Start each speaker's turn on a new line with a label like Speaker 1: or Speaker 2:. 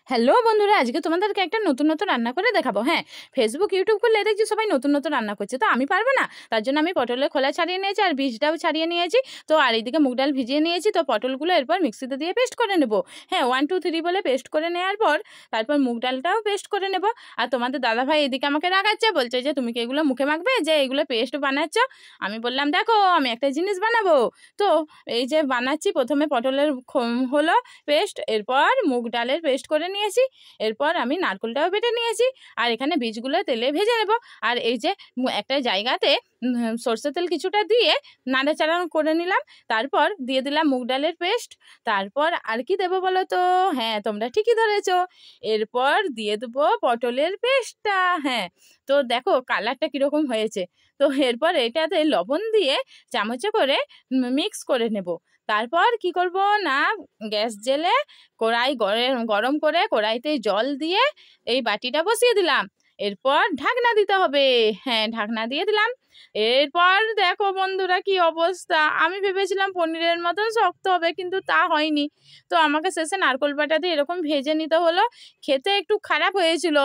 Speaker 1: Hello বন্ধুরা, আজকে তোমাদেরকে একটা নতুন নতুন রান্না করে দেখাবো। হ্যাঁ, ফেসবুক ইউটিউব করলে দেখছি সবাই নতুন নতুন রান্না করছে, তো আমি পারবো না? তার জন্য আমি পটলের খোলা ছাড়িয়ে নিয়েছি আর বীজটাও ছাড়িয়ে নিয়েছি। তো আর এইদিকে মুগ ডাল ভিজিয়ে নিয়েছি। তো পটলগুলো এরপর মিক্সিতে দিয়ে পেস্ট করে নেবো। হ্যাঁ, 1 2 3 বলে পেস্ট করে নেওয়ার পর তারপর মুগ ডালটাও পেস্ট করে নেবো। আর তোমাদের দাদাভাই এদিকে আমাকে রাগাচ্ছে, বলছে যে তুমি কি এগুলো মুখে মাখবে, যে এগুলো পেস্ট বানাচ্ছ? আমি বললাম দেখো আমি একটা জিনিস বানাবো। তো এই যে বানাচ্ছি, প্রথমে পটলের হলো পেস্ট, এরপর মুগ ডালের পেস্ট করে নিয়েছি, এরপর আমি নারকেলটাও বেটে নিয়েছি, আর এখানে বীজগুলো তেলে ভেজে নেব। আর এই যে একটা জায়গাতে সর্ষে তেল কিছুটা দিয়ে নাড়াচাড়া করে নিলাম, তারপর দিয়ে দিলাম মুগ ডালের পেস্ট। তারপর আর কি দেবো বলো তো? হ্যাঁ, তোমরা ঠিকই ধরেছো, এরপর দিয়ে দেবো পটলের পেস্টটা। হ্যাঁ, তো দেখো কালারটা কীরকম হয়েছে। তো এরপর এটাতে লবণ দিয়ে চামচে করে মিক্স করে নেব। তারপর কি করব না, গ্যাস জেলে কড়াই গরম করে কড়াইতে জল দিয়ে এই বাটিটা বসিয়ে দিলাম। এরপর ঢাকনা দিতে হবে। হ্যাঁ, ঢাকনা দিয়ে দিলাম। এরপর দেখো বন্ধুরা কি অবস্থা, আমি ভেবেছিলাম পনিরের মতন শক্ত হবে, কিন্তু তা হয়নি। তো আমাকে শেষে নারকেল বাটা দিয়ে এরকম ভেজে নিতে হলো, খেতে একটু খারাপ হয়েছিল।